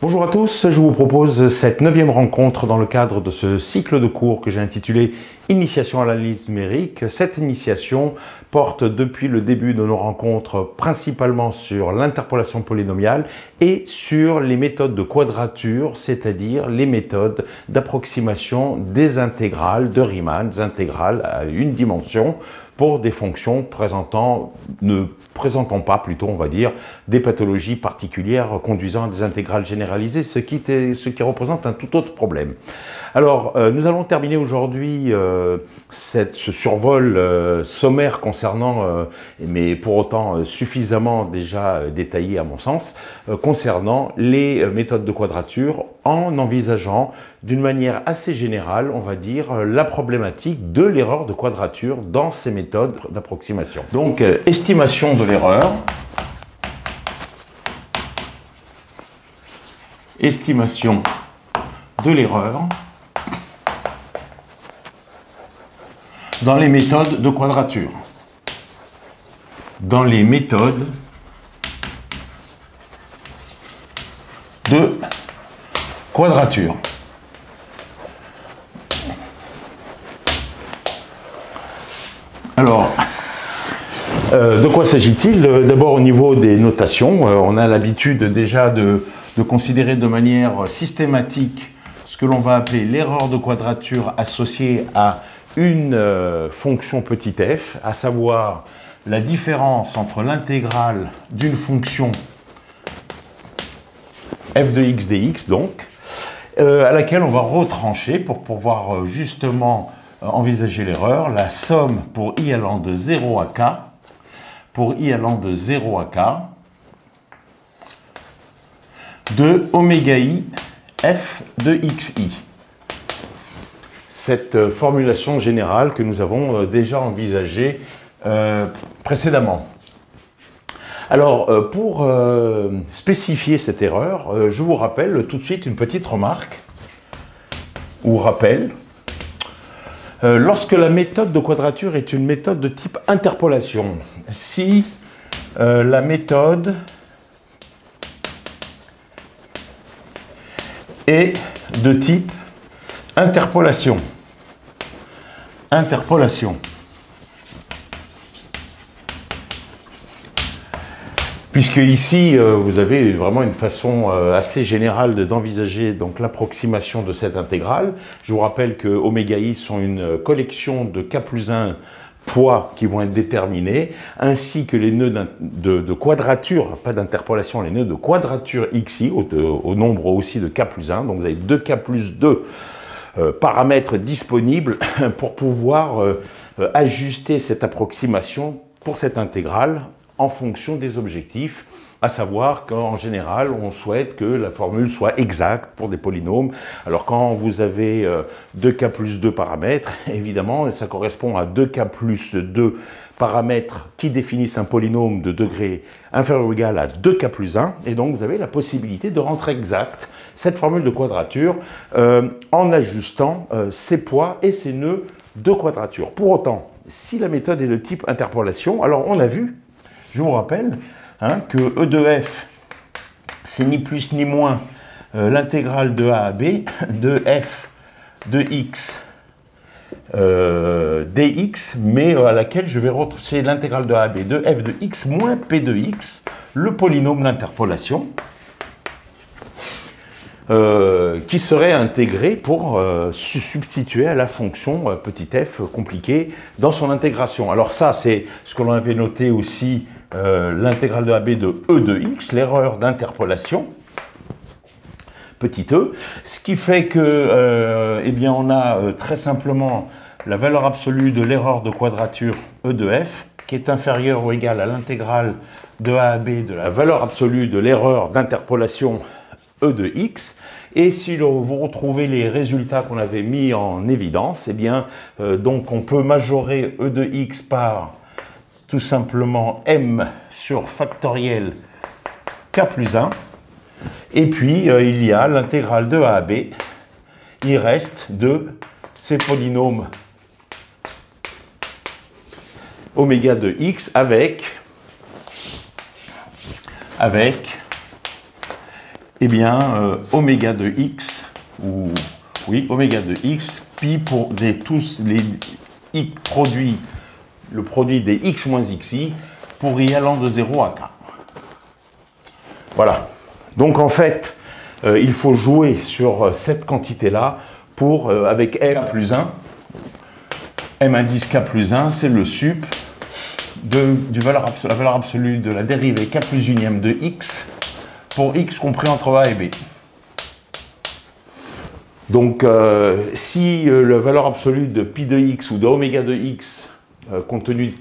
Bonjour à tous, je vous propose cette 9e rencontre dans le cadre de ce cycle de cours que j'ai intitulé Initiation à l'analyse numérique. Cette initiation porte depuis le début de nos rencontres principalement sur l'interpolation polynomiale et sur les méthodes de quadrature, c'est-à-dire les méthodes d'approximation des intégrales de Riemann, des intégrales à une dimension pour des fonctions ne présentant pas, plutôt on va dire, des pathologies particulières conduisant à des intégrales généralisées, ce qui représente un tout autre problème. Alors, nous allons terminer aujourd'hui ce survol sommaire concernant, mais pour autant suffisamment déjà détaillé à mon sens, concernant les méthodes de quadrature en envisageant d'une manière assez générale, on va dire, la problématique de l'erreur de quadrature dans ces méthodes d'approximation. Donc, estimation de l'erreur. Estimation de l'erreur dans les méthodes de quadrature. Dans les méthodes de quadrature. Alors, de quoi s'agit-il? D'abord au niveau des notations, on a l'habitude déjà de considérer de manière systématique ce que l'on va appeler l'erreur de quadrature associée à une fonction petit f, à savoir la différence entre l'intégrale d'une fonction f de x dx, donc, à laquelle on va retrancher pour pouvoir justement envisager l'erreur, la somme pour i allant de 0 à k, de oméga i f de xi. Cette formulation générale que nous avons déjà envisagée précédemment. Alors, pour spécifier cette erreur, je vous rappelle tout de suite une petite remarque, ou rappel. Lorsque la méthode de quadrature est une méthode de type interpolation, si la méthode est de type interpolation, puisque ici, vous avez vraiment une façon assez générale d'envisager donc l'approximation de cette intégrale. Je vous rappelle que oméga i sont une collection de k plus 1 poids qui vont être déterminés, ainsi que les nœuds de quadrature, pas d'interpolation, les nœuds de quadrature xi, au nombre aussi de k plus 1. Donc vous avez 2k plus 2 paramètres disponibles pour pouvoir ajuster cette approximation pour cette intégrale en fonction des objectifs, à savoir qu'en général, on souhaite que la formule soit exacte pour des polynômes. Alors quand vous avez 2k plus 2 paramètres, évidemment, ça correspond à 2k plus 2 paramètres qui définissent un polynôme de degré inférieur ou égal à 2k plus 1, et donc vous avez la possibilité de rendre exacte cette formule de quadrature en ajustant ses poids et ses nœuds de quadrature. Pour autant, si la méthode est de type interpolation, alors on a vu, je vous rappelle, que E de f, c'est ni plus ni moins l'intégrale de a à b de f de x dx, mais à laquelle je vais retrouver l'intégrale de a à b de f de x moins p de x, le polynôme d'interpolation, qui serait intégré pour se substituer à la fonction petit f compliquée dans son intégration. Alors ça, c'est ce que l'on avait noté aussi, l'intégrale de AB de E de x, l'erreur d'interpolation, petit e, ce qui fait que, eh bien, on a très simplement la valeur absolue de l'erreur de quadrature E de f, qui est inférieure ou égale à l'intégrale de A à B de la valeur absolue de l'erreur d'interpolation E de x. Et si vous retrouvez les résultats qu'on avait mis en évidence, eh bien, donc on peut majorer E de x par tout simplement m sur factoriel k plus 1. Et puis, il y a l'intégrale de a à b. Il reste de ces polynômes oméga de x avec eh bien, oméga de x, ou oui, oméga de x, pi pour tous les x produits, le produit des x moins xi, pour i allant de 0 à k. Voilà. Donc en fait, il faut jouer sur cette quantité-là pour, avec m plus 1, m indice k plus 1, c'est le sup de la valeur absolue de la dérivée k plus unième de x pour x compris entre a et b. Donc, si la valeur absolue de pi de x ou de oméga de x, compte tenu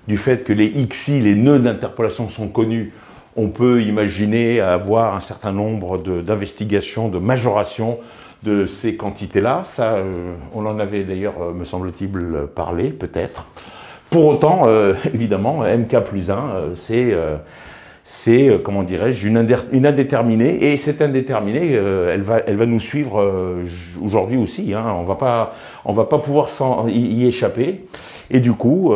du fait que les xi, les nœuds d'interpolation sont connus, on peut imaginer avoir un certain nombre d'investigations, de majoration de ces quantités-là. Ça, on en avait d'ailleurs, me semble-t-il, parlé, peut-être. Pour autant, évidemment, mk plus 1, c'est comment dirais-je, une indéterminée, et cette indéterminée, elle va nous suivre aujourd'hui aussi, hein. On va pas pouvoir y échapper, et du coup,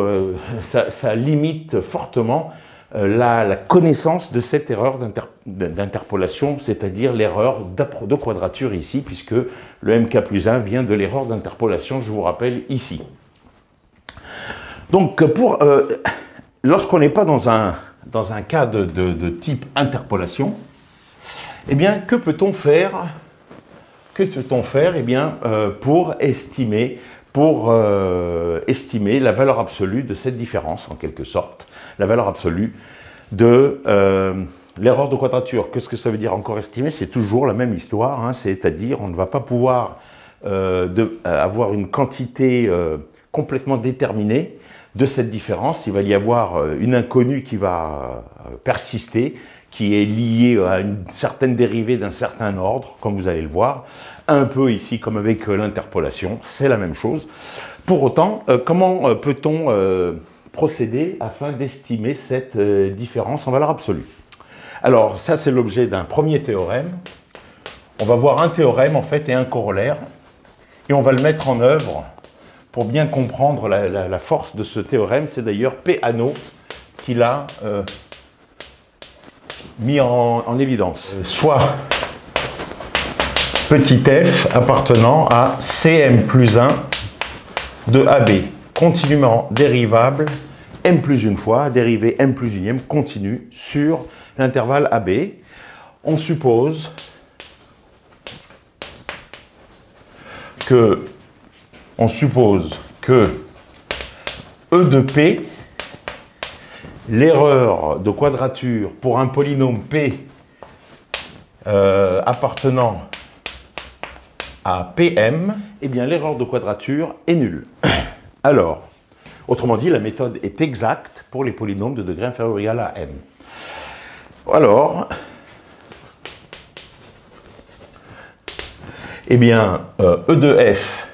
ça limite fortement la connaissance de cette erreur d'interpolation, c'est-à-dire l'erreur de quadrature ici, puisque le mk plus 1 vient de l'erreur d'interpolation, je vous rappelle, ici. Donc, lorsqu'on n'est pas dans un cas de type interpolation, eh bien, que peut-on faire eh bien, pour estimer la valeur absolue de cette différence, en quelque sorte, la valeur absolue de l'erreur de quadrature. Qu'est-ce que ça veut dire encore estimer? C'est toujours la même histoire, hein, c'est-à-dire on ne va pas pouvoir avoir une quantité complètement déterminée de cette différence. Il va y avoir une inconnue qui va persister, qui est liée à une certaine dérivée d'un certain ordre, comme vous allez le voir, un peu ici comme avec l'interpolation, c'est la même chose. Pour autant, comment peut-on procéder afin d'estimer cette différence en valeur absolue? Alors, ça c'est l'objet d'un premier théorème. On va voir un théorème en fait et un corollaire, et on va le mettre en œuvre pour bien comprendre la force de ce théorème. C'est d'ailleurs Peano qui l'a mis en évidence. Soit petit f appartenant à Cm plus 1 de AB, continuellement dérivable m plus une fois, dérivée m plus unième continue sur l'intervalle AB. On suppose que E de P, l'erreur de quadrature pour un polynôme P appartenant à PM, eh bien l'erreur de quadrature est nulle. Alors, autrement dit, la méthode est exacte pour les polynômes de degré inférieur ou égal à m. Alors, eh bien, E de F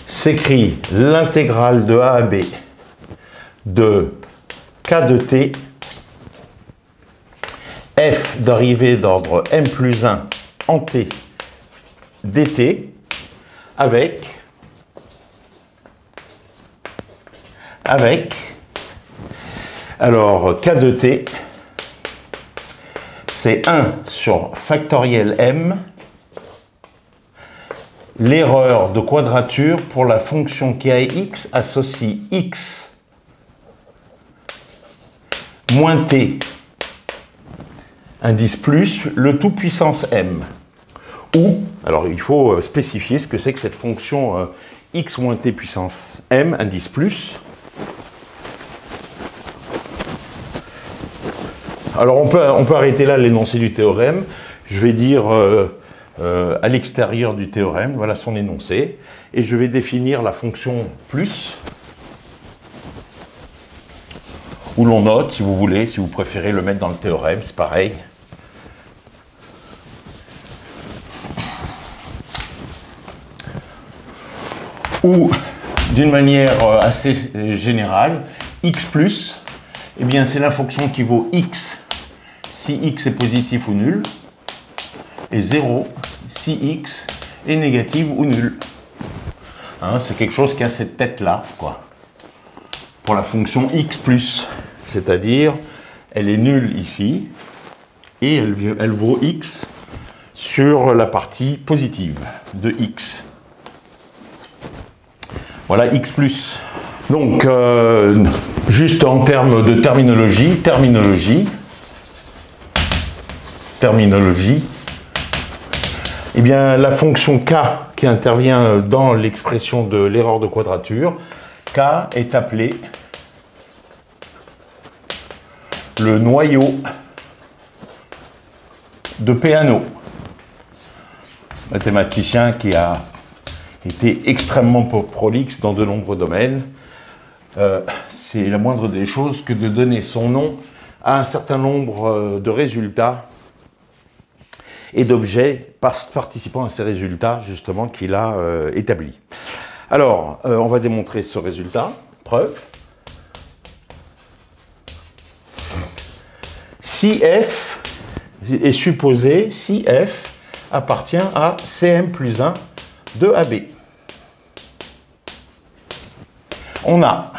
s'écrit l'intégrale de A à B de K de T, F dérivée d'ordre m plus 1 en T dt, avec alors K de T, c'est 1 sur factoriel m, l'erreur de quadrature pour la fonction qui a x associe x moins t indice plus le tout puissance m. Ou, alors il faut spécifier ce que c'est que cette fonction x moins t puissance m indice plus. Alors on peut arrêter là l'énoncé du théorème. Je vais dire à l'extérieur du théorème, voilà son énoncé, et je vais définir la fonction plus, ou l'on note si vous voulez, si vous préférez le mettre dans le théorème, c'est pareil. Ou d'une manière assez générale, x plus, eh bien c'est la fonction qui vaut x si x est positif ou nul, et 0 si x est négatif ou nul. Hein, c'est quelque chose qui a cette tête-là, quoi. Pour la fonction x plus, c'est-à-dire elle est nulle ici, et elle vaut x sur la partie positive de x. Voilà x plus. Donc, juste en termes de terminologie, eh bien, la fonction k qui intervient dans l'expression de l'erreur de quadrature, k est appelé le noyau de Peano, mathématicien qui a été extrêmement prolixe dans de nombreux domaines. C'est la moindre des choses que de donner son nom à un certain nombre de résultats et d'objets participant à ces résultats, justement, qu'il a établis. Alors, on va démontrer ce résultat. Preuve. Si f est supposé, si f appartient à Cm plus 1 de AB. On a,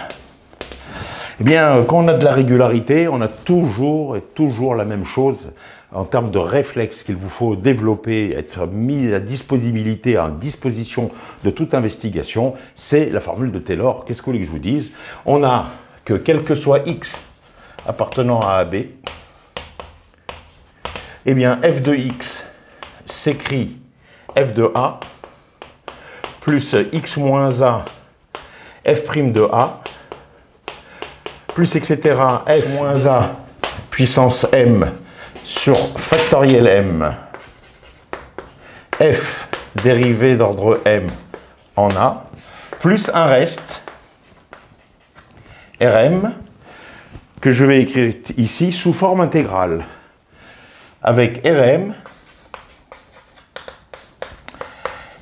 eh bien, quand on a de la régularité, on a toujours la même chose en termes de réflexes qu'il vous faut développer, être mis à disposition de toute investigation, c'est la formule de Taylor. Qu'est-ce que vous voulez que je vous dise? On a que quel que soit x appartenant à AB, eh bien f de x s'écrit f de a plus x moins a f' de a plus etc. f moins a puissance m sur factoriel m f dérivée d'ordre m en a plus un reste Rm que je vais écrire ici sous forme intégrale avec Rm.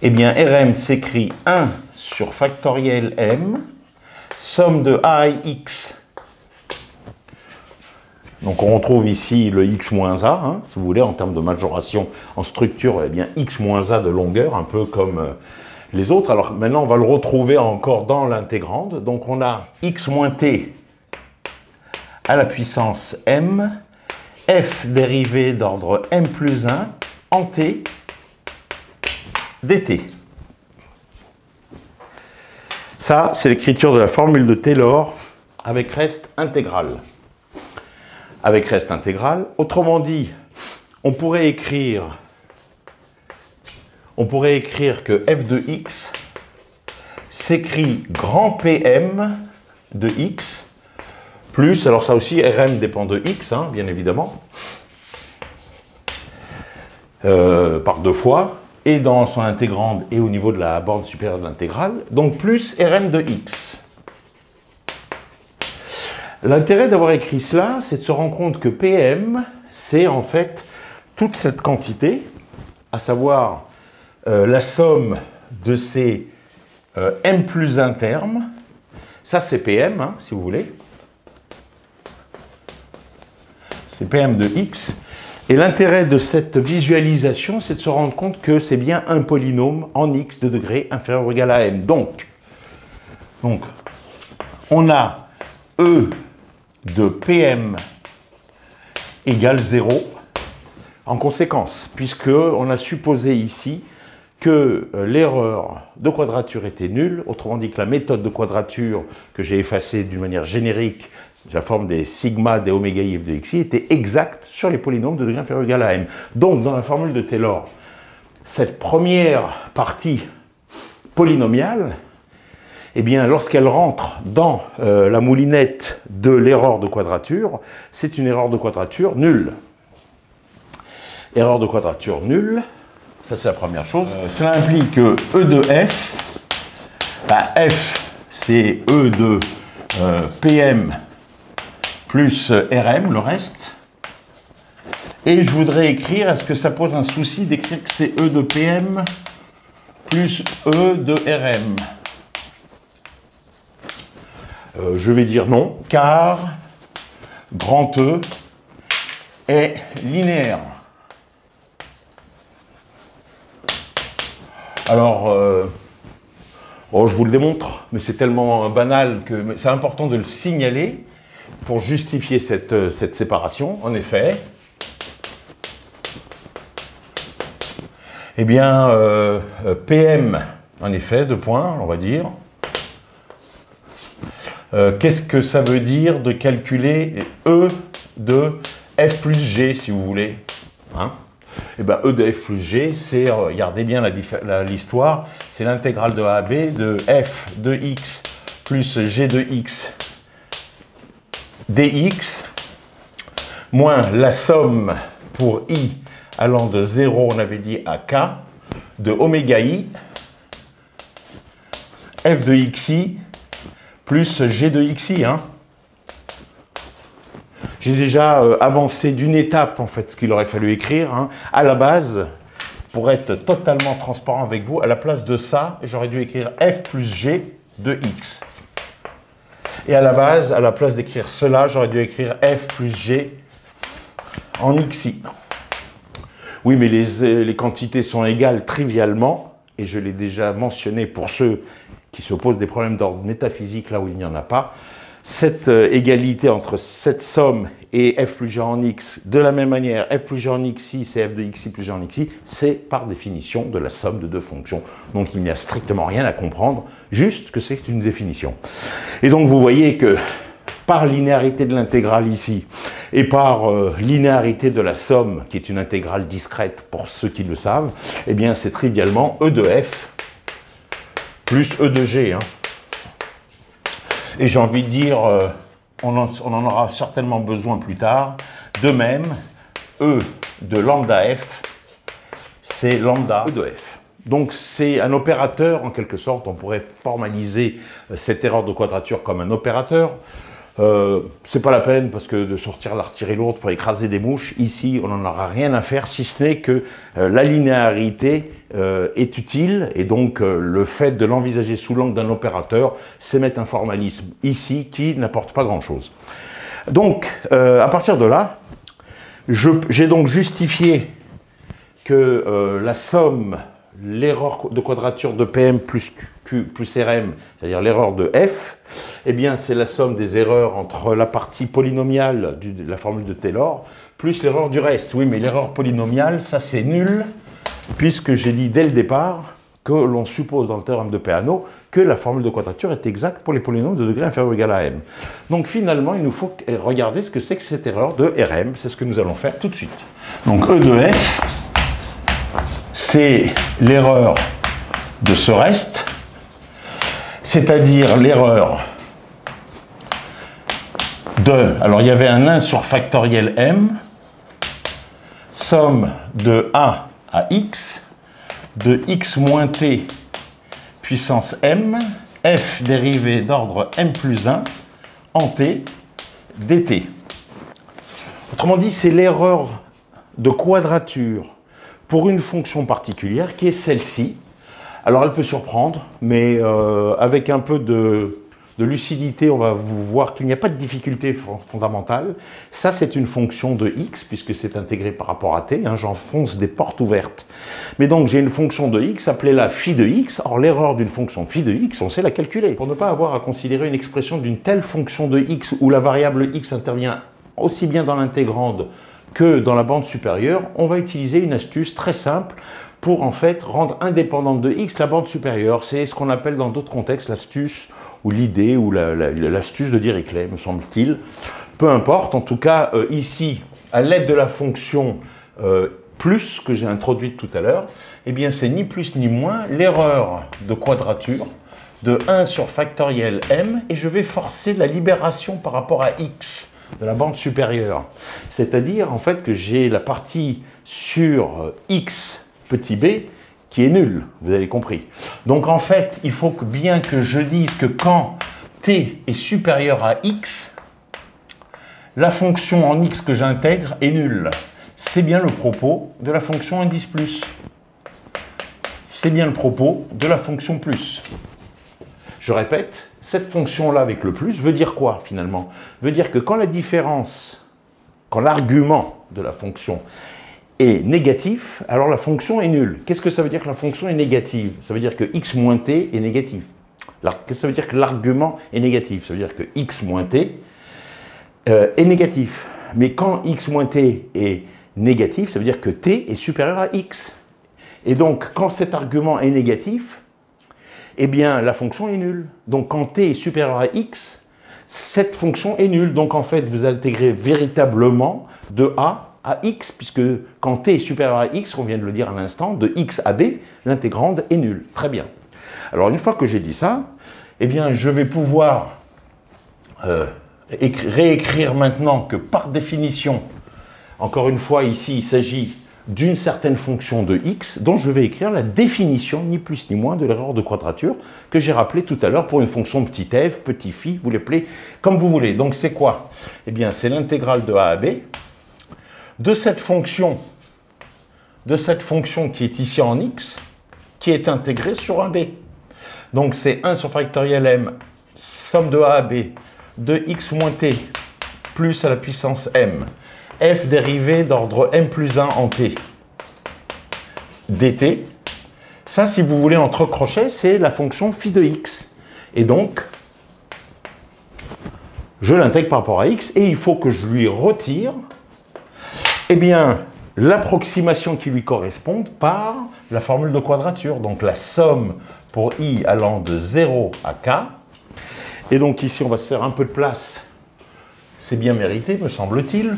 Eh bien, Rm s'écrit 1 sur factoriel m, somme de a et x. Donc, on retrouve ici le x moins a, hein, si vous voulez, en termes de majoration en structure, eh bien, x moins a de longueur, un peu comme les autres. Alors, maintenant, on va le retrouver encore dans l'intégrande. Donc, on a x moins t à la puissance m, f dérivée d'ordre m plus 1 en t dt. Ça, c'est l'écriture de la formule de Taylor avec reste intégral. Avec reste intégral. Autrement dit, on pourrait écrire que f de x s'écrit grand Pm de x plus, alors ça aussi, Rm dépend de x, hein, bien évidemment, par deux fois, et dans son intégrande et au niveau de la borne supérieure de l'intégrale, donc plus Rn de x. L'intérêt d'avoir écrit cela, c'est de se rendre compte que Pm, c'est en fait toute cette quantité, à savoir la somme de ces m plus 1 termes. Ça, c'est Pm, hein, si vous voulez. C'est Pm de x. Et l'intérêt de cette visualisation, c'est de se rendre compte que c'est bien un polynôme en x de degré inférieur ou égal à m. Donc on a E de Pm égale 0 en conséquence, puisqu'on a supposé ici que l'erreur de quadrature était nulle, autrement dit que la méthode de quadrature que j'ai effacée d'une manière générique, la forme des sigma, des oméga i f de xi, était exacte sur les polynômes de degré inférieur ou égal à m. Donc, dans la formule de Taylor, cette première partie polynomiale, eh bien, lorsqu'elle rentre dans la moulinette de l'erreur de quadrature, c'est une erreur de quadrature nulle. Erreur de quadrature nulle, ça c'est la première chose. Cela implique que E de f, f c'est E de Pm plus Rm, le reste. Et je voudrais écrire, est-ce que ça pose un souci d'écrire que c'est E de Pm plus E de Rm? Je vais dire non, car grand E est linéaire. Alors, je vous le démontre, mais c'est tellement banal que c'est important de le signaler. pour justifier cette séparation, en effet, eh bien, PM, en effet, 2 points, on va dire. Qu'est-ce que ça veut dire de calculer E de F plus G, si vous voulez, hein? Eh bien, E de F plus G, c'est, regardez bien l'histoire, c'est l'intégrale de A à B de F de X plus G de X dx, moins la somme pour I allant de 0, on avait dit, à K, de oméga I, F de XI, plus G de XI, hein. J'ai déjà avancé d'une étape, en fait, ce qu'il aurait fallu écrire, hein. À la base, pour être totalement transparent avec vous, à la place de ça, j'aurais dû écrire F plus G de X. Et à la base, à la place d'écrire cela, j'aurais dû écrire F plus G en XI. Oui, mais les quantités sont égales trivialement, et je l'ai déjà mentionné pour ceux qui se posent des problèmes d'ordre métaphysique là où il n'y en a pas. Cette égalité entre cette somme et f plus g en x, de la même manière, f plus g en xi, c'est f de xi plus g en xi, c'est par définition de la somme de deux fonctions. Donc il n'y a strictement rien à comprendre, juste que c'est une définition. Et donc vous voyez que par linéarité de l'intégrale ici, et par linéarité de la somme, qui est une intégrale discrète pour ceux qui le savent, eh bien c'est trivialement e de f plus e de g, hein. Et j'ai envie de dire, on en aura certainement besoin plus tard. De même, E de lambda f, c'est lambda E de f. Donc c'est un opérateur, en quelque sorte, on pourrait formaliser cette erreur de quadrature comme un opérateur. C'est pas la peine parce que de sortir l'artillerie lourde pour écraser des mouches, ici on n'en aura rien à faire, si ce n'est que la linéarité est utile, et donc le fait de l'envisager sous l'angle d'un opérateur, c'est mettre un formalisme ici qui n'apporte pas grand chose. Donc à partir de là, j'ai donc justifié que la somme, l'erreur de quadrature de PM plus Q plus RM, c'est-à-dire l'erreur de F, eh bien c'est la somme des erreurs entre la partie polynomiale de la formule de Taylor plus l'erreur du reste. Oui, mais l'erreur polynomiale, ça c'est nul, puisque j'ai dit dès le départ que l'on suppose dans le théorème de Peano que la formule de quadrature est exacte pour les polynômes de degré inférieur ou égal à m. Donc finalement, il nous faut regarder ce que c'est que cette erreur de Rm, c'est ce que nous allons faire tout de suite. Donc E de F, c'est l'erreur de ce reste, c'est-à-dire l'erreur de, alors il y avait un 1 sur factoriel m, somme de a à x, de x moins t puissance m, f dérivée d'ordre m plus 1, en t, dt. Autrement dit, c'est l'erreur de quadrature pour une fonction particulière qui est celle-ci. Alors elle peut surprendre, mais avec un peu de lucidité, on va vous voir qu'il n'y a pas de difficulté fondamentale. Ça, c'est une fonction de x, puisque c'est intégré par rapport à t, hein, j'enfonce des portes ouvertes. Mais donc j'ai une fonction de x, appelez-la phi de x. Or l'erreur d'une fonction phi de x, on sait la calculer. Pour ne pas avoir à considérer une expression d'une telle fonction de x où la variable x intervient aussi bien dans l'intégrande que dans la bande supérieure, on va utiliser une astuce très simple pour en fait rendre indépendante de x la bande supérieure. C'est ce qu'on appelle dans d'autres contextes l'astuce ou l'idée ou l'astuce de Dirichlet, me semble-t-il. Peu importe, en tout cas ici, à l'aide de la fonction plus que j'ai introduite tout à l'heure, eh bien c'est ni plus ni moins l'erreur de quadrature de 1 sur factoriel m, et je vais forcer la libération par rapport à x de la bande supérieure. C'est-à-dire en fait que j'ai la partie sur x petit b qui est nulle, vous avez compris. Donc en fait, il faut bien que je dise que quand t est supérieur à x, la fonction en x que j'intègre est nulle. C'est bien le propos de la fonction indice plus. C'est bien le propos de la fonction plus. Je répète, cette fonction-là avec le plus veut dire quoi finalement? Veut dire que quand la différence, quand l'argument de la fonction est négatif, alors la fonction est nulle. Qu'est-ce que ça veut dire que la fonction est négative? Ça veut dire que x moins t est négatif. Qu'est-ce que ça veut dire que l'argument est négatif? Ça veut dire que x moins t, est négatif. Mais quand x moins t est négatif, ça veut dire que t est supérieur à x. Et donc, quand cet argument est négatif, eh bien, la fonction est nulle. Donc, quand t est supérieur à x, cette fonction est nulle. Donc, en fait, vous intégrez véritablement de a à x, puisque quand t est supérieur à x, on vient de le dire à l'instant, de x à b, l'intégrande est nulle. Très bien. Alors, une fois que j'ai dit ça, eh bien, je vais pouvoir réécrire maintenant que par définition, encore une fois, ici, il s'agit d'une certaine fonction de x dont je vais écrire la définition, ni plus ni moins, de l'erreur de quadrature que j'ai rappelée tout à l'heure pour une fonction de petit f, petit phi, vous l'appelez comme vous voulez. Donc c'est quoi? Eh bien c'est l'intégrale de a à b de cette fonction qui est ici en x, qui est intégrée sur un b. Donc c'est 1 sur factoriel m, somme de a à b de x moins t plus à la puissance m, f dérivée d'ordre m plus 1 en t dt. Ça, si vous voulez, entre crochets, c'est la fonction phi de x. Et donc, je l'intègre par rapport à x et il faut que je lui retire eh bien, l'approximation qui lui correspond par la formule de quadrature. Donc, la somme pour i allant de 0 à k. Et donc, ici, on va se faire un peu de place. C'est bien mérité, me semble-t-il.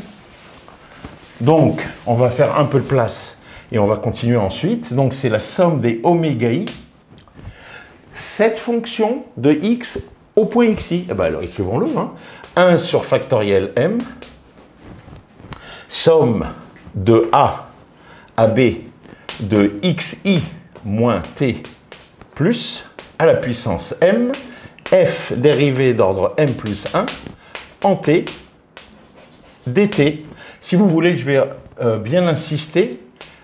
Donc, on va faire un peu de place et on va continuer ensuite. Donc, c'est la somme des oméga i. Cette fonction de x au point xi. Eh bien, alors, écrivons-le. 1 sur factoriel m, somme de a à b de xi moins t plus à la puissance m, f dérivée d'ordre m plus 1 en t dt. Si vous voulez, je vais bien insister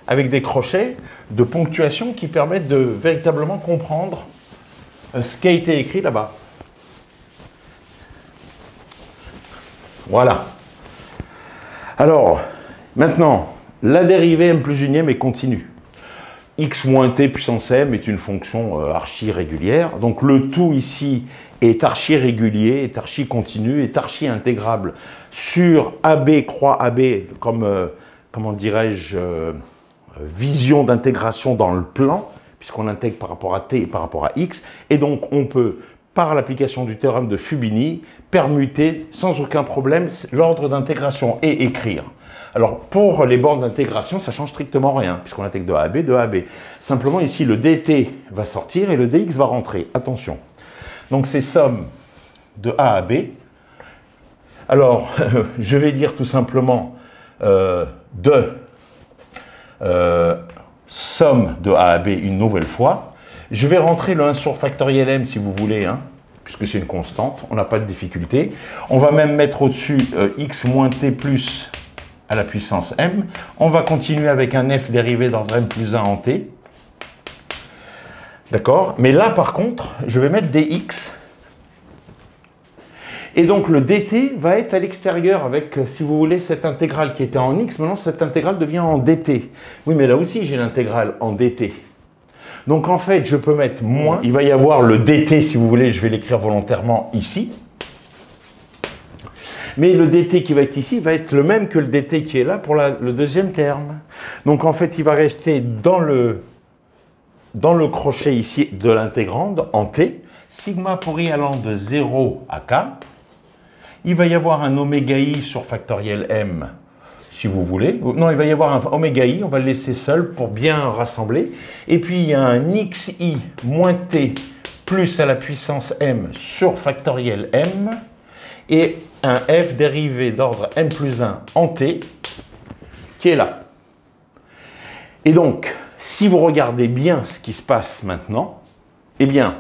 avec des crochets de ponctuation qui permettent de véritablement comprendre ce qui a été écrit là-bas. Voilà. Alors, maintenant, la dérivée m plus unième est continue. X moins t puissance m est une fonction archi-régulière. Donc le tout ici est archi-régulier, est archi-continu, est archi-intégrable sur AB croix AB comme, comment dirais-je, vision d'intégration dans le plan, puisqu'on intègre par rapport à t et par rapport à x. Et donc on peut, par l'application du théorème de Fubini, permuter sans aucun problème l'ordre d'intégration et écrire. Alors, pour les bornes d'intégration, ça ne change strictement rien, puisqu'on intègre de A à B, de A à B. Simplement, ici, le dt va sortir et le dx va rentrer. Attention. Donc, c'est somme de A à B. Alors, je vais dire tout simplement somme de A à B une nouvelle fois. Je vais rentrer le 1 sur factoriel m, si vous voulez, puisque c'est une constante, on n'a pas de difficulté. On va même mettre au-dessus x moins t plus à la puissance m. On va continuer avec un f dérivé d'ordre m plus 1 en t. D'accord? Mais là, par contre, je vais mettre dx. Et donc, le dt va être à l'extérieur avec, si vous voulez, cette intégrale qui était en x. Maintenant, cette intégrale devient en dt. Oui, mais là aussi, j'ai l'intégrale en dt. Donc, en fait, je peux mettre moins. Il va y avoir le dt, si vous voulez, je vais l'écrire volontairement ici. Mais le dt qui va être ici va être le même que le dt qui est là pour le deuxième terme. Donc en fait, il va rester dans le crochet ici de l'intégrande en t, sigma pour i allant de 0 à k. Il va y avoir un oméga i sur factoriel m, si vous voulez. Non, il va y avoir un oméga i, on va le laisser seul pour bien rassembler. Et puis il y a un xi moins t plus à la puissance m sur factoriel m. Et un f dérivé d'ordre m plus 1 en t qui est là. Et donc, si vous regardez bien ce qui se passe maintenant, eh bien,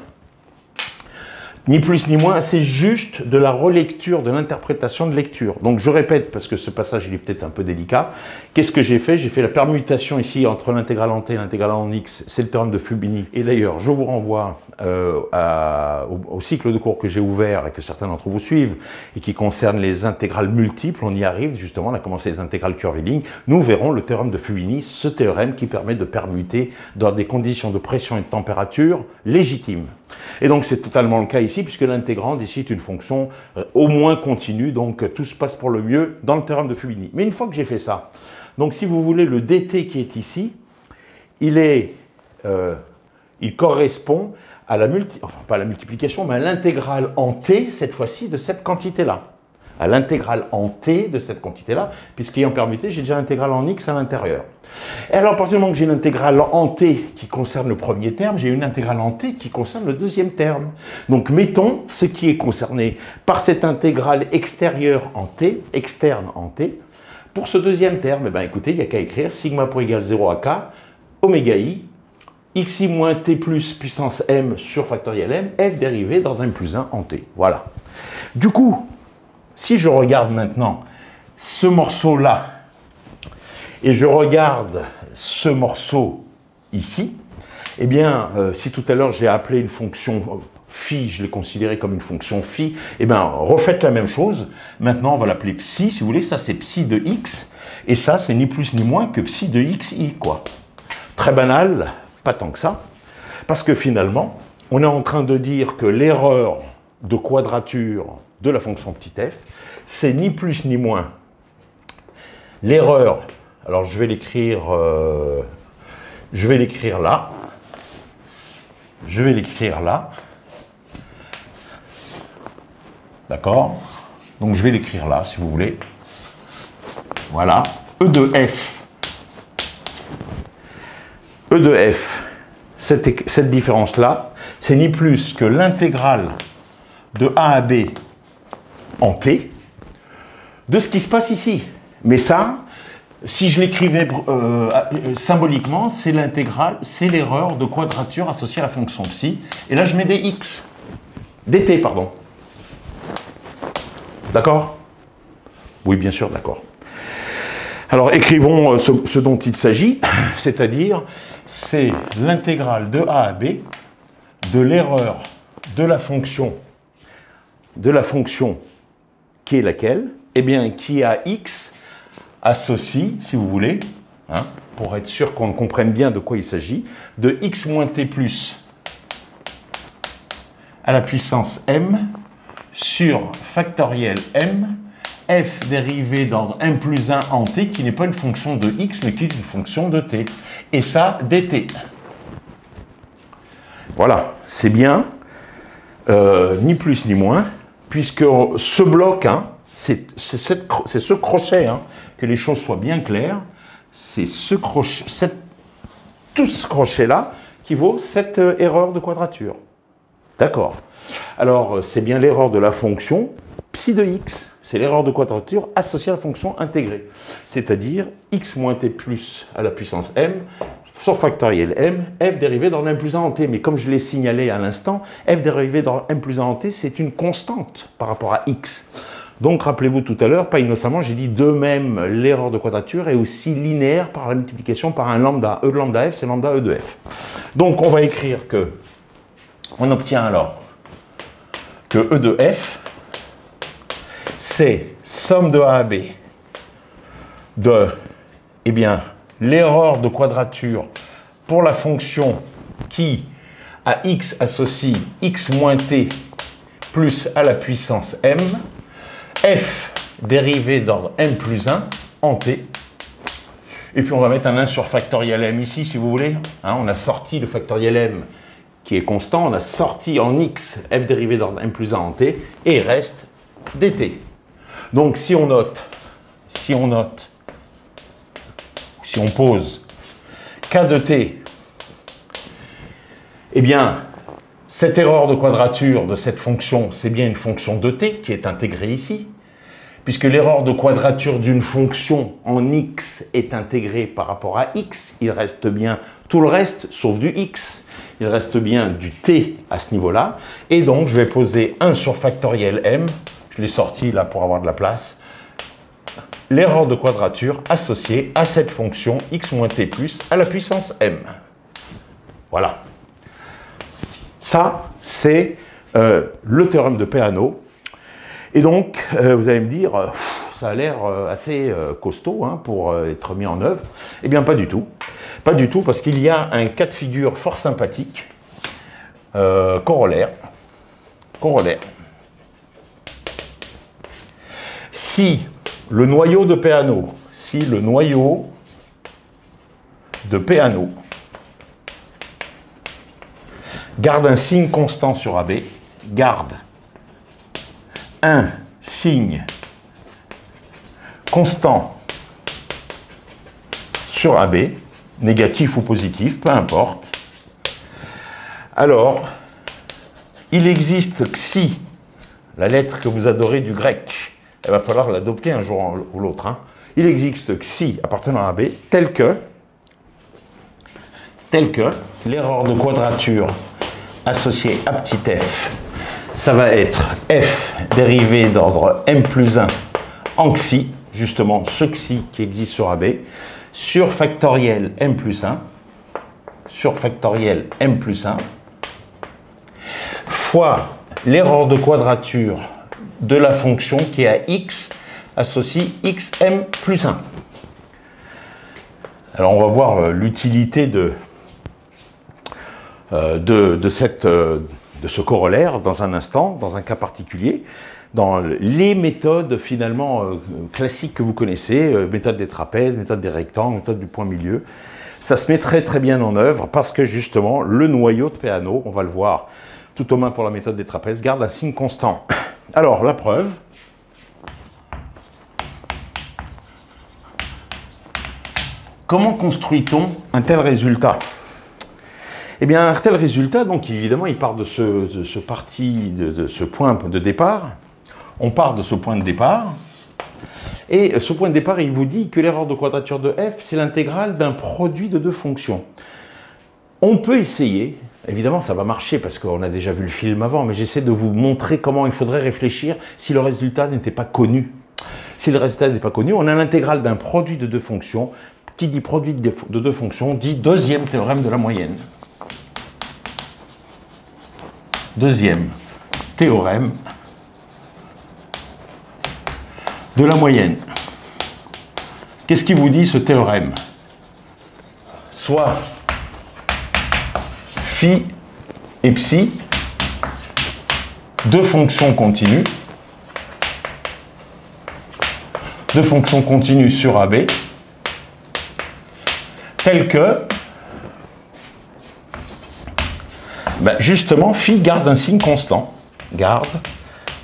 ni plus ni moins, c'est juste de la relecture, de l'interprétation de lecture. Donc je répète, parce que ce passage il est peut-être un peu délicat, qu'est-ce que j'ai fait? J'ai fait la permutation ici entre l'intégrale en t et l'intégrale en x, c'est le théorème de Fubini. Et d'ailleurs, je vous renvoie au cycle de cours que j'ai ouvert et que certains d'entre vous suivent, et qui concerne les intégrales multiples. On y arrive, justement, on a commencé les intégrales curviligne. Nous verrons le théorème de Fubini, ce théorème qui permet de permuter dans des conditions de pression et de température légitimes. Et donc c'est totalement le cas ici, puisque l'intégrande ici est une fonction au moins continue, donc tout se passe pour le mieux dans le théorème de Fubini. Mais une fois que j'ai fait ça, donc si vous voulez, le dt qui est ici, il correspond à la enfin pas à la multiplication, mais à l'intégrale en t, cette fois-ci, de cette quantité-là. À l'intégrale en t de cette quantité-là, puisqu'ayant permuté, j'ai déjà l'intégrale en x à l'intérieur. Et alors, à partir du moment que j'ai l'intégrale en t qui concerne le premier terme, j'ai une intégrale en t qui concerne le deuxième terme. Donc, mettons ce qui est concerné par cette intégrale extérieure en t, externe en t, pour ce deuxième terme. Eh bien, écoutez, il n'y a qu'à écrire sigma pour égal 0 à k, oméga i, xi moins t plus puissance m sur factoriel m, f dérivé dans un plus 1 en t. Voilà. Du coup, si je regarde maintenant ce morceau-là, et je regarde ce morceau ici, eh bien, si tout à l'heure j'ai appelé une fonction phi, je l'ai considéré comme une fonction phi, eh bien, refaites la même chose. Maintenant, on va l'appeler psi, si vous voulez. Ça, c'est psi de x, et ça, c'est ni plus ni moins que psi de xi, quoi. Très banal, pas tant que ça, parce que finalement, on est en train de dire que l'erreur de quadrature de la fonction petit f, c'est ni plus ni moins l'erreur. Alors je vais l'écrire là. Je vais l'écrire là. D'accord? Donc je vais l'écrire là, si vous voulez. Voilà. E de f. E de f, cette différence-là, c'est ni plus que l'intégrale de a à b en t de ce qui se passe ici. Mais ça, si je l'écrivais symboliquement, c'est l'intégrale, c'est l'erreur de quadrature associée à la fonction psi. Et là, je mets des x. dt, pardon. D'accord? Oui, bien sûr, d'accord. Alors, écrivons ce dont il s'agit, c'est-à-dire, c'est l'intégrale de a à b de l'erreur de la fonction qui est laquelle? Eh bien, qui a x associe, si vous voulez, hein, pour être sûr qu'on comprenne bien de quoi il s'agit, de x moins t plus à la puissance m sur factoriel m, f dérivé d'ordre m plus 1 en t, qui n'est pas une fonction de x, mais qui est une fonction de t. Et ça, dt. Voilà, c'est bien, ni plus ni moins, puisque ce bloc, hein, c'est ce crochet, hein, que les choses soient bien claires, c'est ce crochet, tout ce crochet-là qui vaut cette erreur de quadrature. D'accord. Alors, c'est bien l'erreur de la fonction psi de x. C'est l'erreur de quadrature associée à la fonction intégrée. C'est-à-dire x moins t plus à la puissance m sur factoriel m, f dérivé dans m plus 1 en t. Mais comme je l'ai signalé à l'instant, f dérivé dans m plus 1 en t, c'est une constante par rapport à x. Donc, rappelez-vous tout à l'heure, pas innocemment, j'ai dit de même l'erreur de quadrature est aussi linéaire par la multiplication par un lambda. E de lambda f, c'est lambda e de f. Donc, on va écrire que, on obtient alors que e de f, c'est somme de a à b de, eh bien, l'erreur de quadrature pour la fonction qui, à x, associe x moins t plus à la puissance m, f dérivé d'ordre m plus 1 en t. Et puis on va mettre un 1 sur factoriel m ici, si vous voulez. Hein, on a sorti le factoriel m qui est constant, on a sorti en x f dérivé d'ordre m plus 1 en t, et il reste dt. Donc si on pose k de t, eh bien, cette erreur de quadrature de cette fonction, c'est bien une fonction de t qui est intégrée ici, puisque l'erreur de quadrature d'une fonction en x est intégrée par rapport à x, il reste bien tout le reste, sauf du x. Il reste bien du t à ce niveau-là, et donc je vais poser 1 sur factoriel m, je l'ai sorti là pour avoir de la place, l'erreur de quadrature associée à cette fonction x moins t plus à la puissance m. Voilà. Ça, c'est le théorème de Peano. Et donc, vous allez me dire, ça a l'air assez costaud hein, pour être mis en œuvre. Eh bien, pas du tout. Pas du tout, parce qu'il y a un cas de figure fort sympathique Corollaire. Corollaire. Si le noyau de Peano, garde un signe constant sur AB, garde un signe constant sur AB, négatif ou positif, peu importe, alors il existe xi, la lettre que vous adorez du grec, il va falloir l'adopter un jour ou l'autre, hein. Il existe xi appartenant à AB tel que l'erreur de quadrature associée à petit f, ça va être f dérivé d'ordre m plus 1 en xi, justement ce xi qui existe sur AB, sur factoriel m plus 1, fois l'erreur de quadrature de la fonction qui est à x associe xm plus 1. Alors on va voir l'utilité de ce corollaire dans un instant, dans un cas particulier, dans les méthodes finalement classiques que vous connaissez, méthode des trapèzes, méthode des rectangles, méthode du point milieu. Ça se met très très bien en œuvre parce que justement le noyau de Peano, on va le voir tout au moins pour la méthode des trapèzes, garde un signe constant. Alors la preuve, comment construit-on un tel résultat? Eh bien, un tel résultat, donc évidemment, il part de ce point de départ. On part de ce point de départ. Et ce point de départ, il vous dit que l'erreur de quadrature de f, c'est l'intégrale d'un produit de deux fonctions. On peut essayer, évidemment, ça va marcher parce qu'on a déjà vu le film avant, mais j'essaie de vous montrer comment il faudrait réfléchir si le résultat n'était pas connu. Si le résultat n'est pas connu, on a l'intégrale d'un produit de deux fonctions. Qui dit produit de deux fonctions dit deuxième théorème de la moyenne. Deuxième théorème de la moyenne. Qu'est-ce qui vous dit ce théorème? Soit phi et psi, deux fonctions continues sur AB, telles que justement, phi garde un signe constant, garde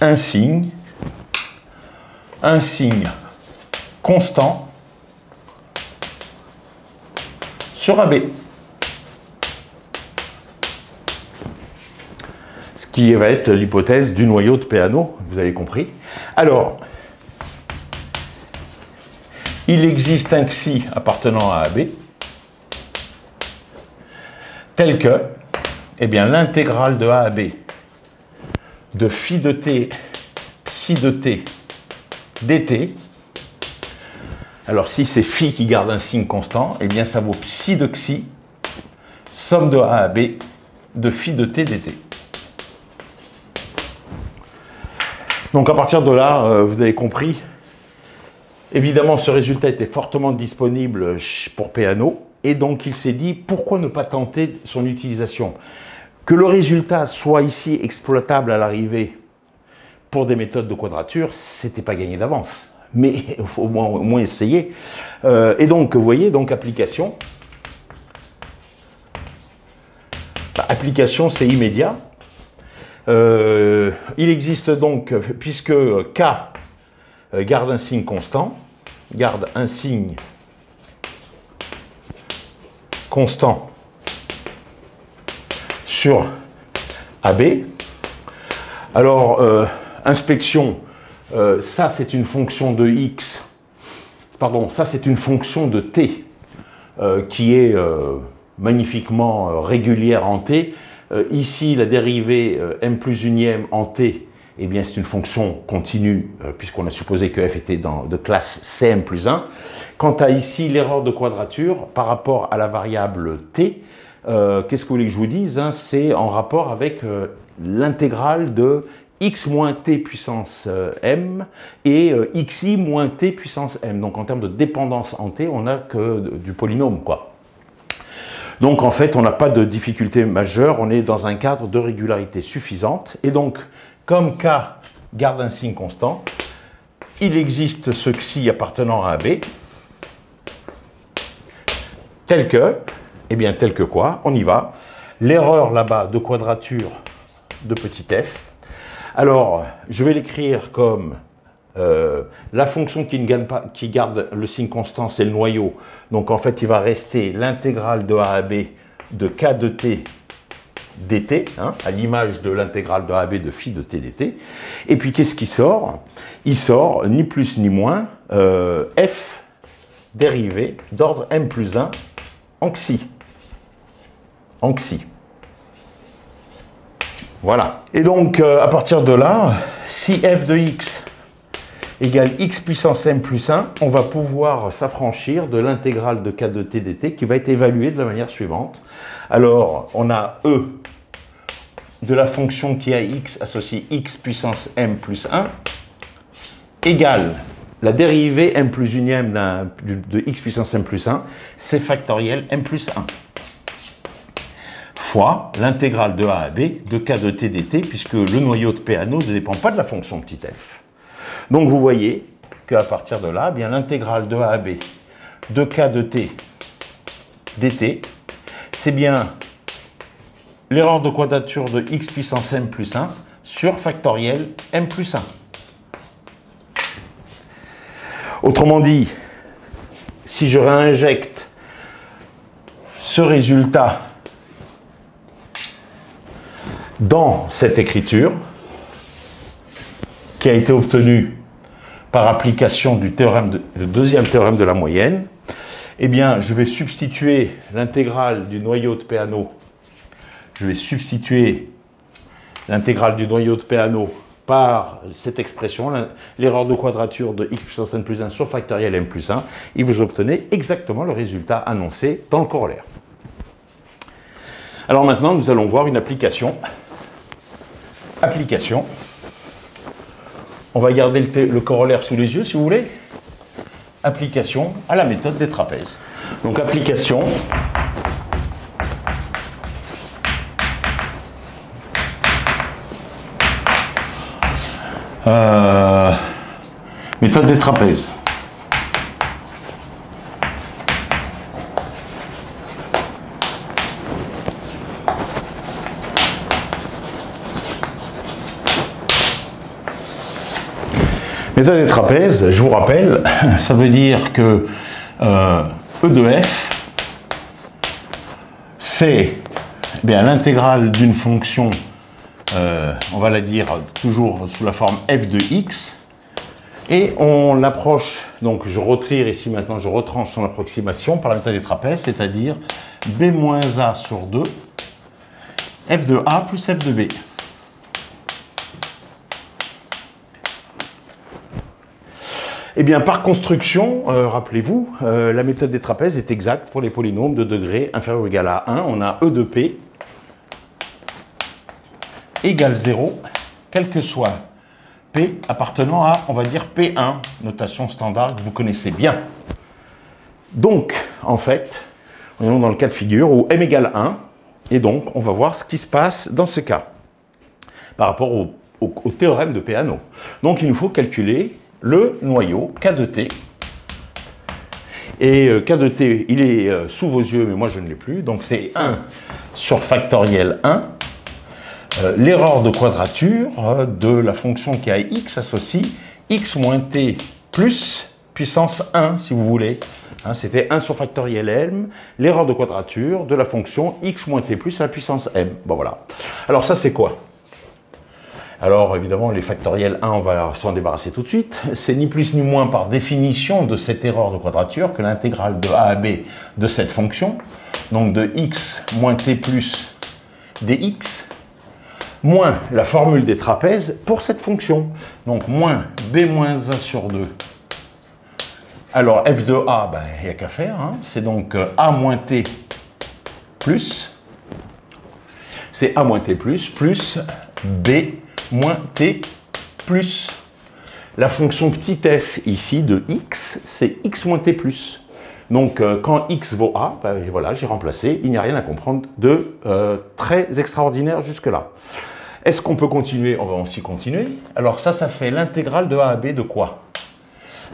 un signe constant sur AB. Ce qui va être l'hypothèse du noyau de Peano, vous avez compris. Alors, il existe un xi appartenant à AB, tel que eh bien, l'intégrale de A à B de phi de t, psi de t, dt, alors si c'est phi qui garde un signe constant, eh bien ça vaut psi de xi, somme de A à B de phi de t dt. Donc à partir de là, vous avez compris, évidemment ce résultat était fortement disponible pour Peano, et donc il s'est dit, pourquoi ne pas tenter son utilisation? Que le résultat soit ici exploitable à l'arrivée pour des méthodes de quadrature, c'était pas gagné d'avance. Mais il faut au moins essayer. Et donc, vous voyez, donc application. Application, c'est immédiat. Il existe donc, puisque K garde un signe constant, sur AB. Alors, inspection, ça c'est une fonction de x, pardon, ça c'est une fonction de t qui est magnifiquement régulière en t. Ici, la dérivée m plus unième en t, eh bien c'est une fonction continue puisqu'on a supposé que f était de classe cm plus 1. Quant à ici, l'erreur de quadrature par rapport à la variable t, qu'est-ce que vous voulez que je vous dise, hein? C'est en rapport avec l'intégrale de x moins t puissance m et xi moins t puissance m. Donc en termes de dépendance en t, on n'a que du polynôme, quoi. Donc en fait, on n'a pas de difficulté majeure, on est dans un cadre de régularité suffisante. Et donc, comme K garde un signe constant, il existe ce xi appartenant à AB, tel que, eh bien tel que quoi, on y va. L'erreur là-bas de quadrature de petit f. Alors, je vais l'écrire comme la fonction qui ne gagne pas, qui garde le signe constant, c'est le noyau. Donc en fait, il va rester l'intégrale de a à b de k de t dt, hein, à l'image de l'intégrale de a à b de phi de t dt. Et puis qu'est-ce qui sort? Il sort ni plus ni moins f dérivé d'ordre m plus 1 en xi. En xi. Voilà. Et donc, à partir de là, si f de x égale x puissance m plus 1, on va pouvoir s'affranchir de l'intégrale de k de t dt qui va être évaluée de la manière suivante. Alors, on a e de la fonction qui a x associée x puissance m plus 1 égale la dérivée m plus unième de x puissance m plus 1, c'est factoriel m plus 1. Fois l'intégrale de a à b de k de t dt, puisque le noyau de Peano ne dépend pas de la fonction petit f. Donc vous voyez qu'à partir de là, eh bien l'intégrale de a à b de k de t dt, c'est bien l'erreur de quadrature de x puissance m plus 1 sur factoriel m plus 1. Autrement dit, si je réinjecte ce résultat dans cette écriture, qui a été obtenue par application du deuxième théorème de la moyenne, eh bien, je vais substituer l'intégrale du noyau de Peano, par cette expression, l'erreur de quadrature de x puissance n plus 1 sur factoriel m plus 1, et vous obtenez exactement le résultat annoncé dans le corollaire. Alors maintenant, nous allons voir une application. On va garder le corollaire sous les yeux, si vous voulez. Application à la méthode des trapèzes. Donc, application. Méthode des trapèzes. Méthode des trapèzes, je vous rappelle, ça veut dire que E de f, c'est l'intégrale d'une fonction, on va la dire toujours sous la forme f de x, et on l'approche, donc je retire ici maintenant, je retranche son approximation par la méthode des trapèzes, c'est-à-dire b moins a sur 2, f de a plus f de b. Eh bien, par construction, rappelez-vous, la méthode des trapèzes est exacte pour les polynômes de degré inférieur ou égal à 1. On a E de P égale 0, quel que soit P appartenant à, on va dire, P1, notation standard que vous connaissez bien. Donc, en fait, on est dans le cas de figure où M égale 1, et donc, on va voir ce qui se passe dans ce cas, par rapport au théorème de Peano. Donc, il nous faut calculer le noyau K de T. Et K de T, il est sous vos yeux, mais moi je ne l'ai plus. Donc c'est 1 sur factoriel 1. L'erreur de quadrature de la fonction qui a x associe x moins t plus puissance 1, si vous voulez. Hein, c'était 1 sur factoriel m, l'erreur de quadrature de la fonction x moins t plus à la puissance m. Bon voilà. Alors ça c'est quoi? Alors évidemment, les factoriels 1, on va s'en débarrasser tout de suite. C'est ni plus ni moins par définition de cette erreur de quadrature que l'intégrale de a à b de cette fonction, donc de x moins t plus dx, moins la formule des trapèzes pour cette fonction. Donc moins b moins a sur 2. Alors f de a, il n'y a qu'à faire, hein. C'est donc a moins t plus, c'est a moins t plus b moins t plus la fonction petit f ici de x, c'est x moins t plus. Donc, quand x vaut a, ben, voilà, j'ai remplacé. Il n'y a rien à comprendre de très extraordinaire jusque-là. Est-ce qu'on peut continuer? On va aussi continuer. Alors, ça fait l'intégrale de a à b de quoi?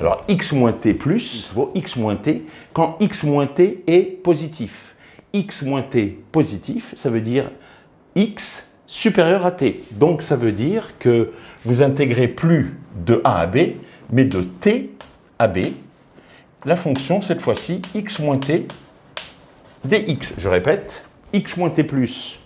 Alors, x moins t plus vaut x moins t quand x moins t est positif. X moins t positif, ça veut dire x supérieur à t. Donc, ça veut dire que vous intégrez plus de a à b, mais de t à b. La fonction, cette fois-ci, x moins t dx. Je répète, x moins t plus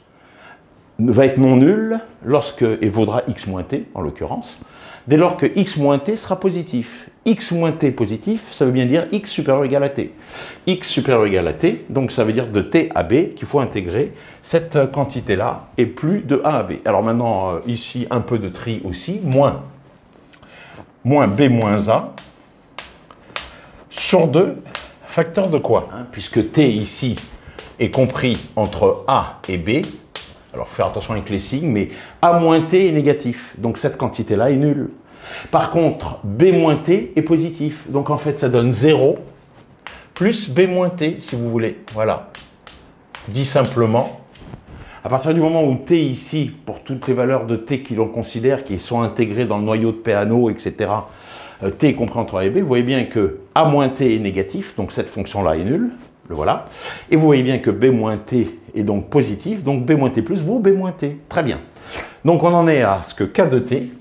va être non nul lorsque, et vaudra x moins t, en l'occurrence, dès lors que x moins t sera positif. X moins t positif, ça veut bien dire x supérieur ou égal à t. X supérieur ou égal à t, donc ça veut dire de t à b qu'il faut intégrer cette quantité-là et plus de a à b. Alors maintenant, ici, un peu de tri aussi, moins b moins a sur 2, facteur de quoi? Puisque t ici est compris entre a et b, alors faire attention avec les signes, mais a moins t est négatif, donc cette quantité-là est nulle. Par contre, b moins t est positif, donc en fait ça donne 0 plus b moins t, si vous voulez. Voilà. Dit simplement, à partir du moment où t ici, pour toutes les valeurs de t qui l'on considère, qui sont intégrées dans le noyau de Peano, etc., t est compris entre a et b, vous voyez bien que a moins t est négatif, donc cette fonction-là est nulle, le voilà. Et vous voyez bien que b moins t est donc positif, donc b moins t plus vaut b moins t. Très bien. Donc on en est à ce que k de t,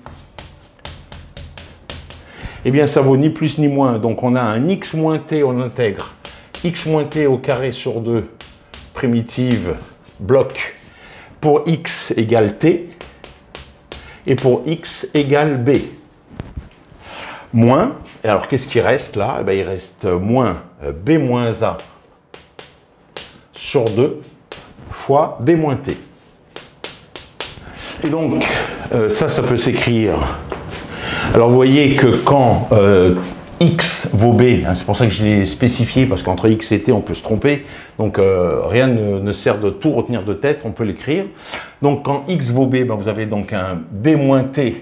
eh bien ça vaut ni plus ni moins, donc on a un x moins t, on intègre x moins t au carré sur 2, primitive, bloc, pour x égale t, et pour x égale b. Moins, et alors qu'est-ce qui reste là? Eh bien, il reste moins b moins a sur 2 fois b moins t. Et donc, ça peut s'écrire. Alors vous voyez que quand x vaut b, hein, c'est pour ça que je l'ai spécifié, parce qu'entre x et t, on peut se tromper. Donc rien ne sert de tout retenir de tête, on peut l'écrire. Donc quand x vaut b, ben, vous avez donc un b moins t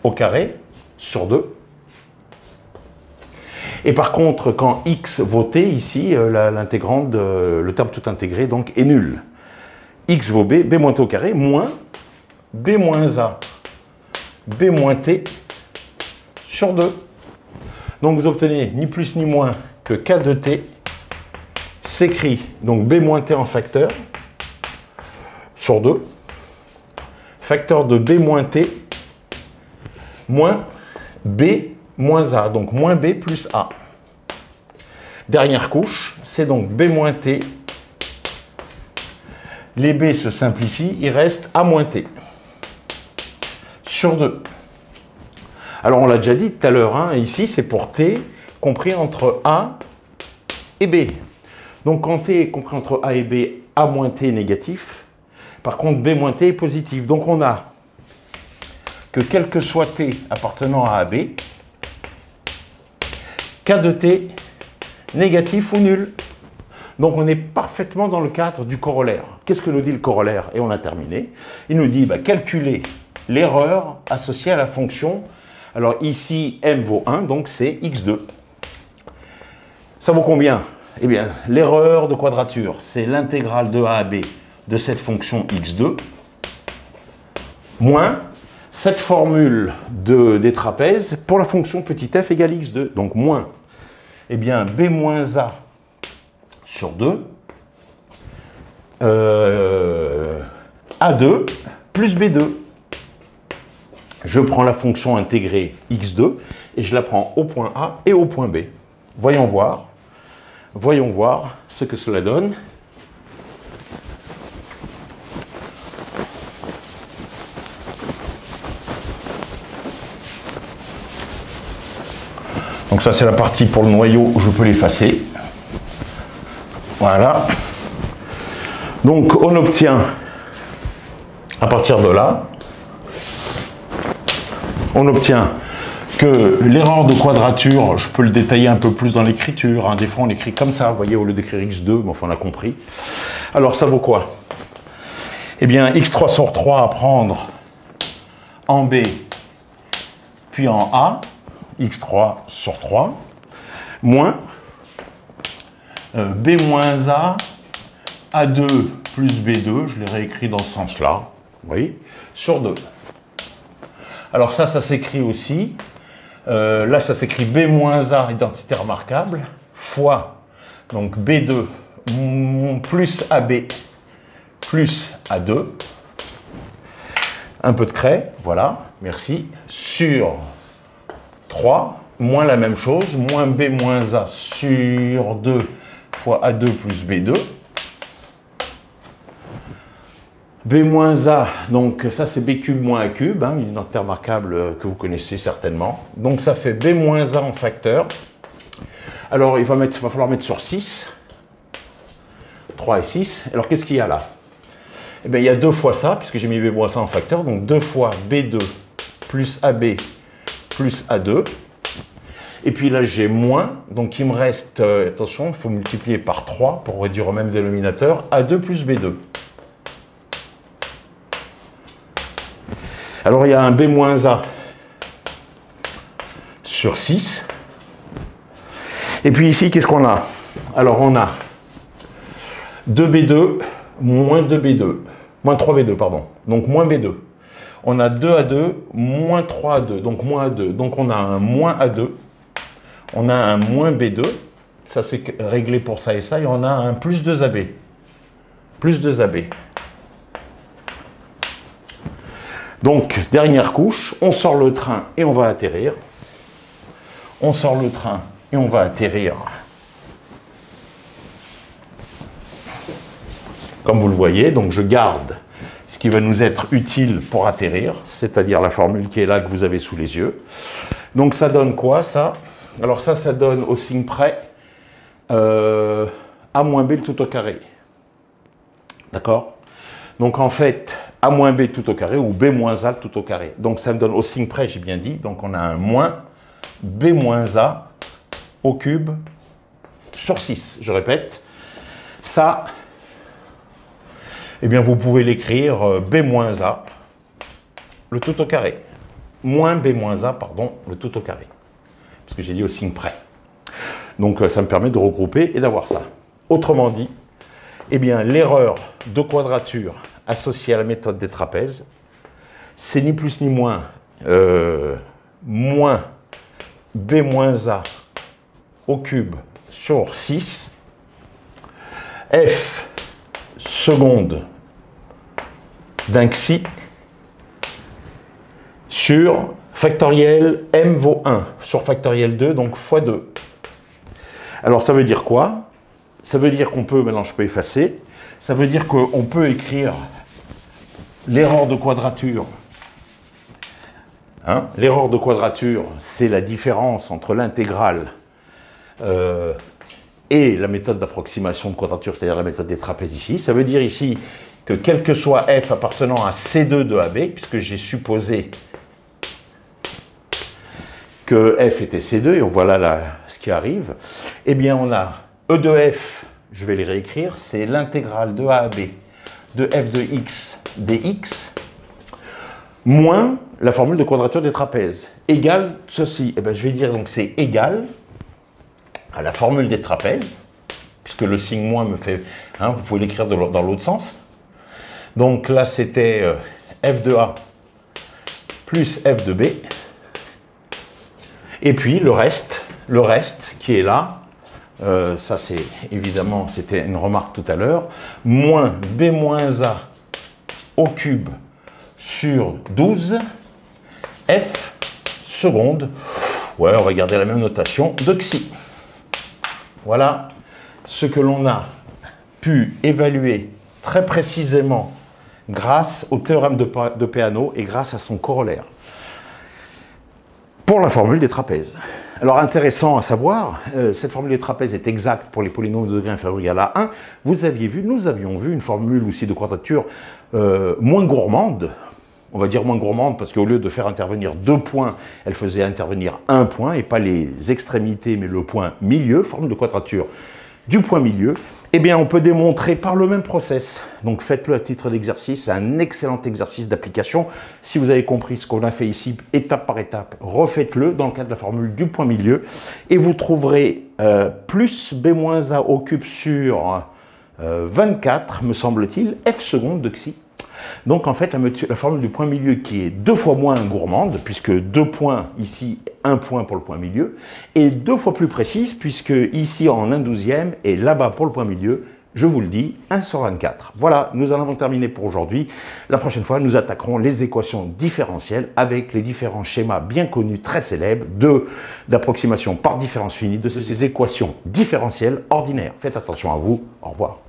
au carré sur 2. Et par contre, quand x vaut t, ici, l'intégrande, le terme tout intégré, donc, est nul. X vaut b, b moins t au carré, moins b moins a, b moins t sur 2. Donc vous obtenez ni plus ni moins que k de t s'écrit, donc b moins t en facteur, sur 2, facteur de b moins t, moins b moins a, donc moins b plus a. Dernière couche, c'est donc b moins t. Les b se simplifient, il reste a moins t sur 2. Alors on l'a déjà dit tout à l'heure, hein, ici c'est pour t compris entre a et b. Donc quand t est compris entre a et b, a moins t est négatif. Par contre b moins t est positif. Donc on a que quel que soit t appartenant à AB, k de t négatif ou nul. Donc on est parfaitement dans le cadre du corollaire. Qu'est-ce que nous dit le corollaire? Et on a terminé. Il nous dit calculer l'erreur associée à la fonction. Alors ici, m vaut 1, donc c'est x2. Ça vaut combien? Eh bien, l'erreur de quadrature, c'est l'intégrale de a à b de cette fonction x2, moins cette formule des trapèzes pour la fonction petit f égale x2. Donc moins, eh bien, b moins a sur 2, a2 plus b2. Je prends la fonction intégrée x2 et je la prends au point A et au point B. Voyons voir ce que cela donne. Donc ça c'est la partie pour le noyau où je peux l'effacer. Voilà. Donc on obtient à partir de là, on obtient que l'erreur de quadrature, je peux le détailler un peu plus dans l'écriture, hein. Des fois on écrit comme ça, vous voyez, au lieu d'écrire x2, mais enfin on a compris. Alors ça vaut quoi? Eh bien x3 sur 3 à prendre en B, puis en A, x3 sur 3. moins B moins A, A2 plus B2, je l'ai réécrit dans ce sens-là, vous voyez, sur 2. Alors ça s'écrit aussi, là ça s'écrit B moins A, identité remarquable, fois, donc B2 plus AB plus A2, un peu de craie, voilà, merci, sur 3, moins la même chose, moins B moins A sur 2 fois A2 plus B2. B moins A, donc ça c'est B cube moins A cube, hein, une identité remarquable que vous connaissez certainement. Donc ça fait B moins A en facteur. Alors il va falloir mettre sur 6, 3 et 6. Alors qu'est-ce qu'il y a là? Eh bien il y a 2 fois ça, puisque j'ai mis B moins A en facteur, donc 2 fois B2 plus AB plus A2. Et puis là j'ai moins, donc il me reste, attention, il faut multiplier par 3 pour réduire au même dénominateur, A2 plus B2. Alors il y a un B moins A sur 6. Et puis ici, qu'est-ce qu'on a? Alors on a 2B2 moins 2B2, moins 3B2, pardon, donc moins B2. On a 2A2 moins 3A2, donc moins A2. Donc on a un moins A2, on a un moins B2, ça c'est réglé pour ça, et on a un plus 2AB. Plus 2AB. Donc, dernière couche, on sort le train et on va atterrir. On sort le train et on va atterrir. Comme vous le voyez, donc je garde ce qui va nous être utile pour atterrir, c'est-à-dire la formule qui est là, que vous avez sous les yeux. Donc ça donne quoi, ça? Alors ça donne au signe près A moins B le tout au carré. D'accord? Donc en fait, A moins B tout au carré ou B moins A tout au carré. Donc ça me donne au signe près, j'ai bien dit. Donc on a un moins B moins A au cube sur 6. Je répète, ça, eh bien vous pouvez l'écrire B moins A le tout au carré. Moins B moins A, pardon, le tout au carré. Parce que j'ai dit au signe près. Donc ça me permet de regrouper et d'avoir ça. Autrement dit, eh bien l'erreur de quadrature associée à la méthode des trapèzes, c'est ni plus ni moins moins B moins A au cube sur 6, F seconde d'un xi sur factoriel M vaut 1 sur factoriel 2, donc fois 2. Alors ça veut dire quoi? Ça veut dire qu'on peut, maintenant je peux effacer, ça veut dire qu'on peut écrire l'erreur de quadrature. Hein? L'erreur de quadrature, c'est la différence entre l'intégrale et la méthode d'approximation de quadrature, c'est-à-dire la méthode des trapèzes ici. Ça veut dire ici que quel que soit f appartenant à C2 de AB, puisque j'ai supposé que f était C2, et voilà là ce qui arrive, eh bien on a E de f, je vais les réécrire, c'est l'intégrale de A à B de f de x dx moins la formule de quadrature des trapèzes, égale ceci. Eh bien, je vais dire donc c'est égal à la formule des trapèzes, puisque le signe moins me fait, hein, vous pouvez l'écrire dans l'autre sens. Donc là c'était f de A plus f de B, et puis le reste qui est là, ça c'est évidemment, c'était une remarque tout à l'heure, moins B moins A au cube sur 12, F seconde, ouais, on va garder la même notation, de xi. Voilà ce que l'on a pu évaluer très précisément grâce au théorème de Peano et grâce à son corollaire pour la formule des trapèzes. Alors intéressant à savoir, cette formule des trapèzes est exacte pour les polynômes de degré inférieur ou égal à 1. Vous aviez vu, nous avions vu une formule aussi de quadrature moins gourmande. On va dire moins gourmande parce qu'au lieu de faire intervenir 2 points, elle faisait intervenir 1 point et pas les extrémités mais le point milieu, formule de quadrature du point milieu. Eh bien, on peut démontrer par le même process. Donc, faites-le à titre d'exercice. C'est un excellent exercice d'application. Si vous avez compris ce qu'on a fait ici, étape par étape, refaites-le dans le cadre de la formule du point milieu. Et vous trouverez plus B-A au cube sur 24, me semble-t-il, F seconde de xi. Donc en fait, la formule du point milieu qui est 2 fois moins gourmande, puisque 2 points ici, 1 point pour le point milieu, et 2 fois plus précise, puisque ici en 1/12e et là-bas pour le point milieu, je vous le dis, 1 sur 24. Voilà, nous en avons terminé pour aujourd'hui. La prochaine fois, nous attaquerons les équations différentielles avec les différents schémas bien connus, très célèbres, d'approximation par différence finie de ces équations différentielles ordinaires. Faites attention à vous. Au revoir.